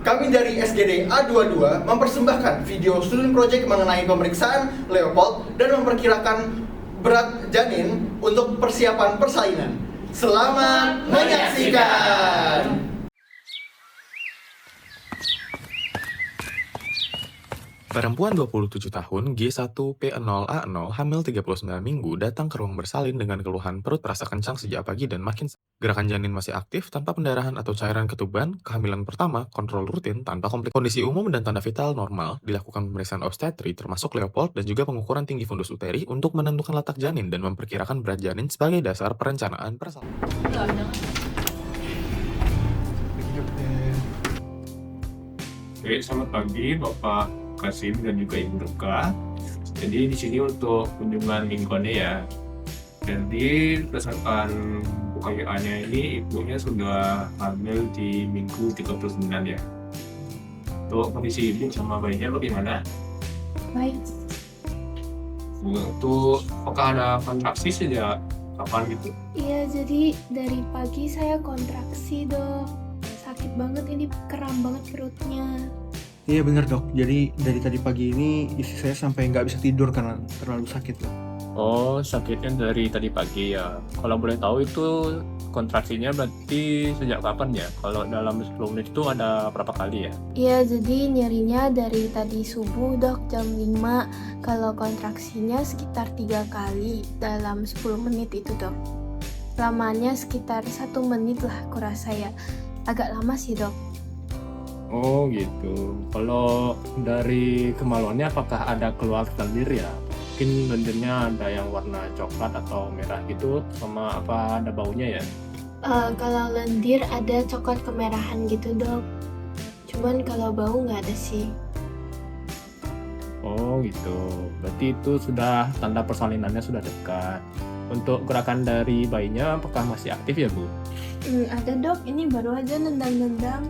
Kami dari SGD A22 mempersembahkan video student project mengenai pemeriksaan Leopold dan memperkirakan berat janin untuk persiapan persalinan. Selamat menyaksikan! Perempuan 27 tahun G1P0A0 hamil 39 minggu datang ke ruang bersalin dengan keluhan perut terasa kencang sejak pagi dan makin gerakan janin masih aktif tanpa pendarahan atau cairan ketuban, kehamilan pertama, kontrol rutin tanpa komplikasi. Kondisi umum dan tanda vital normal, dilakukan pemeriksaan obstetri termasuk Leopold dan juga pengukuran tinggi fundus uteri untuk menentukan letak janin dan memperkirakan berat janin sebagai dasar perencanaan persalinan. Oke, selamat pagi Bapak Kasim dan juga Ibu Reka. Jadi di sini untuk kunjungan mingguannya ya. Jadi berdasarkan UKYA-nya ini ibunya sudah hamil di minggu 39 ya. Untuk kondisi ibu sama bayinya bagaimana? Baik. Untuk apakah ada kontraksi sejak kapan gitu? Iya, jadi dari pagi saya kontraksi, Dok. Sakit banget ini, kram banget perutnya. Iya bener dok, jadi dari tadi pagi ini istri saya sampai nggak bisa tidur karena terlalu sakit dok. Oh, sakitnya dari tadi pagi ya. Kalau boleh tahu itu kontraksinya berarti sejak kapan ya? Kalau dalam 10 menit itu ada berapa kali ya? Iya, jadi nyerinya dari tadi subuh, Dok, jam 5. Kalau kontraksinya sekitar 3 kali dalam 10 menit itu, Dok. Lamanya sekitar 1 menit lah, kurasa ya. Agak lama sih, Dok. Oh gitu. Kalau dari kemaluannya apakah ada keluar lendir ya? Mungkin lendirnya ada yang warna coklat atau merah gitu, sama apa ada baunya ya? Kalau lendir ada coklat kemerahan gitu, Dok. Cuman kalau bau nggak ada sih. Oh gitu. Berarti itu sudah tanda persalinannya sudah dekat. Untuk gerakan dari bayinya apakah masih aktif ya Bu? Ada, Dok. Ini baru aja nendang-nendang.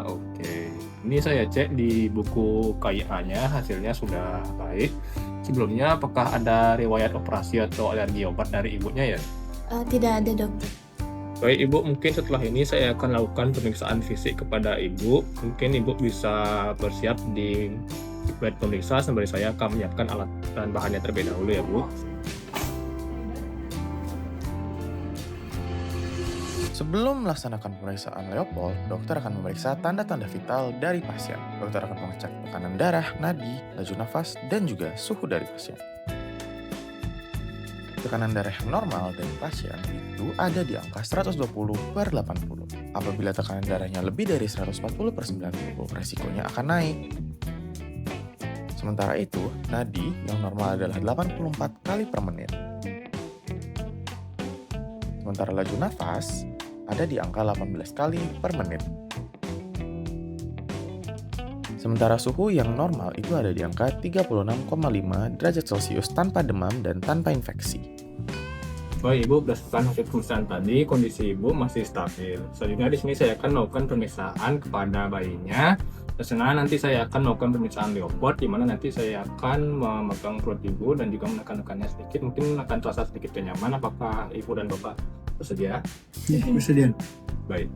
Oke. Ini saya cek di buku KIA-nya, hasilnya sudah baik. Sebelumnya apakah ada riwayat operasi atau alergi obat dari ibunya ya? Tidak ada, Dokter. Baik Ibu, mungkin setelah ini saya akan lakukan pemeriksaan fisik kepada Ibu. Mungkin Ibu bisa bersiap di bed pemeriksa sembari saya akan menyiapkan alat dan bahannya terlebih dahulu ya Bu. Sebelum melaksanakan pemeriksaan Leopold, dokter akan memeriksa tanda-tanda vital dari pasien. Dokter akan mengecek tekanan darah, nadi, laju nafas, dan juga suhu dari pasien. Tekanan darah yang normal dari pasien itu ada di angka 120/80. Apabila tekanan darahnya lebih dari 140/90, resikonya akan naik. Sementara itu, nadi yang normal adalah 84 kali per menit. Sementara laju nafas ada di angka 18 kali per menit. Sementara suhu yang normal itu ada di angka 36,5 derajat Celcius tanpa demam dan tanpa infeksi. Baik Ibu, berdasarkan hasil pemeriksaan tadi, kondisi Ibu masih stabil. Selanjutnya di sini saya akan melakukan pemeriksaan kepada bayinya. Selanjutnya nanti saya akan melakukan pemeriksaan Leopold, di mana nanti saya akan memegang perut Ibu dan juga menekan-nekannya sedikit. Mungkin akan terasa sedikit kenyaman. Apakah Ibu dan Bapak bersedia? Ya, bersedia. Baik.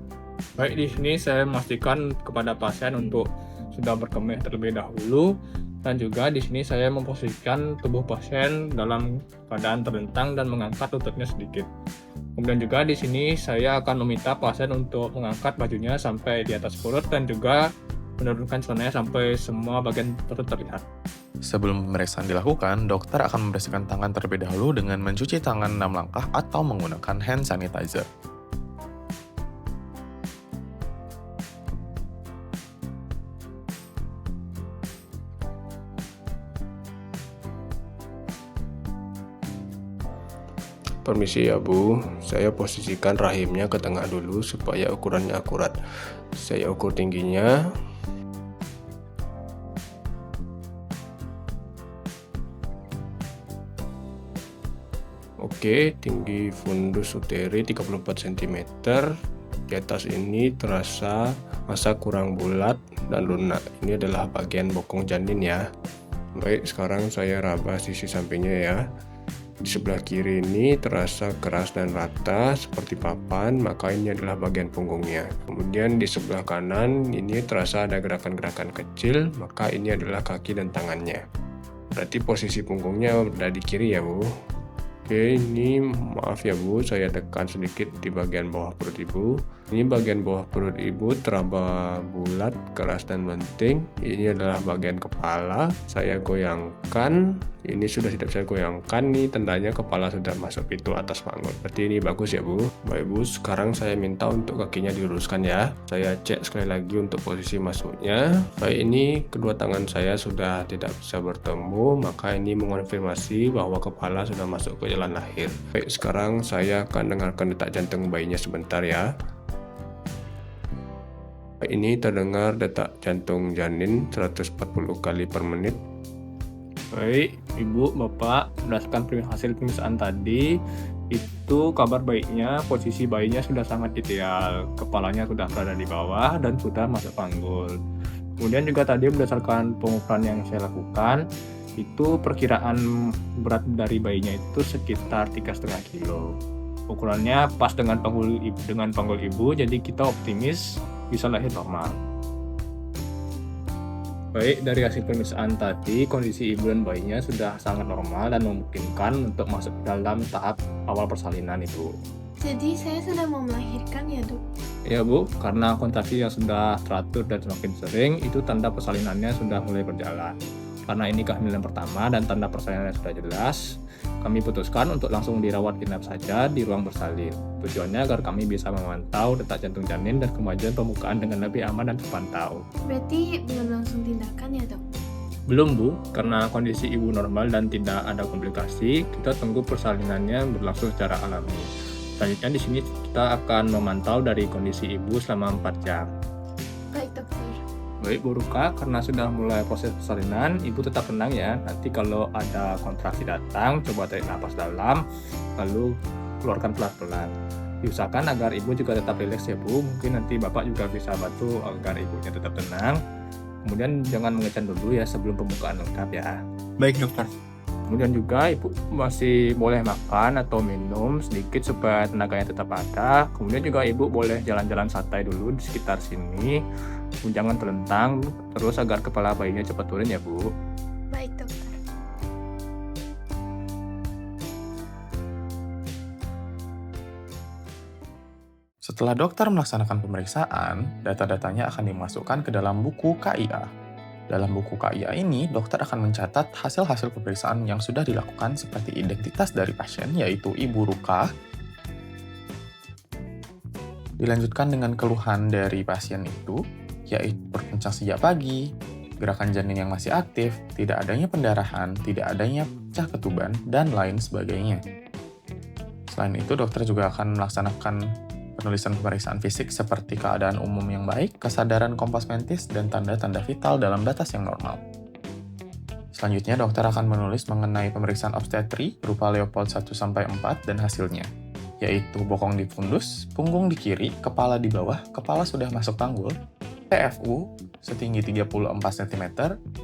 Baik, di sini saya memastikan kepada pasien untuk sudah berkemih terlebih dahulu, dan juga di sini saya memposisikan tubuh pasien dalam keadaan terlentang dan mengangkat lututnya sedikit. Kemudian juga di sini saya akan meminta pasien untuk mengangkat bajunya sampai di atas perut dan juga menurunkan celananya sampai semua bagian perut terlihat. Sebelum pemeriksaan dilakukan, dokter akan membersihkan tangan terlebih dahulu dengan mencuci tangan 6 langkah atau menggunakan hand sanitizer. Permisi ya Bu, saya posisikan rahimnya ke tengah dulu supaya ukurannya akurat. Saya ukur tingginya. Oke, tinggi fundus uteri 34 cm. Di atas ini terasa massa kurang bulat dan lunak. Ini adalah bagian bokong janin ya. Baik, sekarang saya raba sisi sampingnya ya. Di sebelah kiri ini terasa keras dan rata seperti papan, maka ini adalah bagian punggungnya. Kemudian di sebelah kanan ini terasa ada gerakan-gerakan kecil, maka ini adalah kaki dan tangannya. Berarti posisi punggungnya berada di kiri ya Bu. Oke, ini maaf ya Bu, saya tekan sedikit di bagian bawah perut Ibu. Ini bagian bawah perut Ibu teraba bulat, keras dan lenting. Ini adalah bagian kepala. Saya goyangkan. Ini sudah tidak saya goyangkan nih, tandanya kepala sudah masuk pintu atas panggul. Berarti ini bagus ya Bu. Baik Bu, sekarang saya minta untuk kakinya diluruskan ya. Saya cek sekali lagi untuk posisi masuknya. Baik, ini kedua tangan saya sudah tidak bisa bertemu, maka ini mengonfirmasi bahwa kepala sudah masuk ke jalan lahir. Baik, sekarang saya akan dengarkan detak jantung bayinya sebentar ya. Baik, ini terdengar detak jantung janin 140 kali per menit. Baik, Ibu, Bapak, berdasarkan hasil pemeriksaan tadi, itu kabar baiknya, posisi bayinya sudah sangat ideal. Kepalanya sudah berada di bawah dan sudah masuk panggul. Kemudian juga tadi berdasarkan pengukuran yang saya lakukan, itu perkiraan berat dari bayinya itu sekitar 3,5 kilo. Ukurannya pas dengan panggul ibu, jadi kita optimis bisa lahir normal. Baik, dari hasil pemeriksaan tadi, kondisi ibu dan bayinya sudah sangat normal dan memungkinkan untuk masuk dalam tahap awal persalinan itu. Jadi saya sudah mau melahirkan ya Dok? Ya Bu, karena kontraksi yang sudah teratur dan semakin sering, itu tanda persalinannya sudah mulai berjalan. Karena ini kehamilan pertama dan tanda persalinannya sudah jelas, kami putuskan untuk langsung dirawat inap saja di ruang bersalin. Tujuannya agar kami bisa memantau detak jantung janin dan kemajuan pembukaan dengan lebih aman dan terpantau. Berarti belum langsung tindakan ya Dok? Belum Bu, karena kondisi ibu normal dan tidak ada komplikasi, kita tunggu persalinannya berlangsung secara alami. Selanjutnya di sini kita akan memantau dari kondisi ibu selama 4 jam. Baik Dokter. Baik Bu Ruka, karena sudah mulai proses persalinan, ibu tetap tenang ya. Nanti kalau ada kontraksi datang, coba tarik napas dalam, lalu keluarkan pelan-pelan. Diusahakan agar ibu juga tetap rileks ya Bu. Mungkin nanti Bapak juga bisa bantu agar ibunya tetap tenang. Kemudian jangan mengecan dulu ya sebelum pembukaan lengkap ya. Baik dokter. Kemudian juga ibu masih boleh makan atau minum sedikit supaya tenaganya tetap ada. Kemudian juga ibu boleh jalan-jalan santai dulu di sekitar sini. Jangan terlentang terus agar kepala bayinya cepat turun ya Bu. Baik Dokter. Setelah dokter melaksanakan pemeriksaan, data-datanya akan dimasukkan ke dalam buku KIA. Dalam buku KIA ini, dokter akan mencatat hasil-hasil pemeriksaan yang sudah dilakukan seperti identitas dari pasien, yaitu Ibu Ruka. Dilanjutkan dengan keluhan dari pasien itu, yaitu perut kencang sejak pagi, gerakan janin yang masih aktif, tidak adanya pendarahan, tidak adanya pecah ketuban, dan lain sebagainya. Selain itu, dokter juga akan melaksanakan penulisan pemeriksaan fisik seperti keadaan umum yang baik, kesadaran kompas mentis, dan tanda-tanda vital dalam batas yang normal. Selanjutnya, dokter akan menulis mengenai pemeriksaan obstetri berupa Leopold 1-4 dan hasilnya, yaitu bokong di fundus, punggung di kiri, kepala di bawah, kepala sudah masuk panggul, PFU setinggi 34 cm,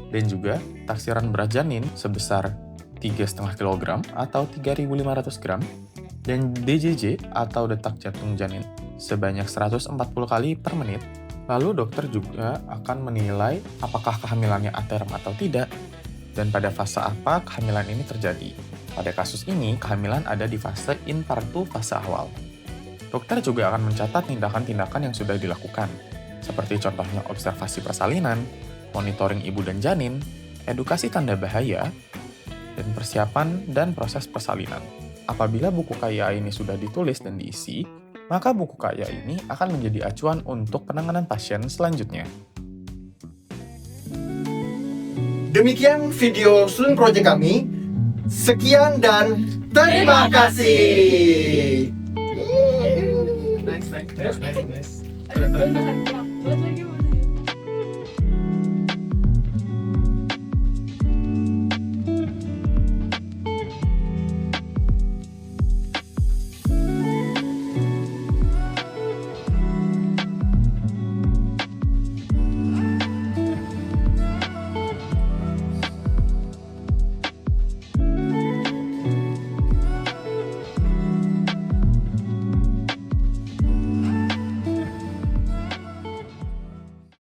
dan juga taksiran berat janin sebesar 3,5 kg atau 3.500 gram, dan DJJ atau detak jantung janin sebanyak 140 kali per menit. Lalu dokter juga akan menilai apakah kehamilannya aterm atau tidak, dan pada fase apa kehamilan ini terjadi. Pada kasus ini, kehamilan ada di fase infartu fase awal. Dokter juga akan mencatat tindakan-tindakan yang sudah dilakukan, seperti contohnya observasi persalinan, monitoring ibu dan janin, edukasi tanda bahaya, dan persiapan dan proses persalinan. Apabila buku KIA ini sudah ditulis dan diisi, maka buku KIA ini akan menjadi acuan untuk penanganan pasien selanjutnya. Demikian video student project kami. Sekian dan terima kasih. Nice.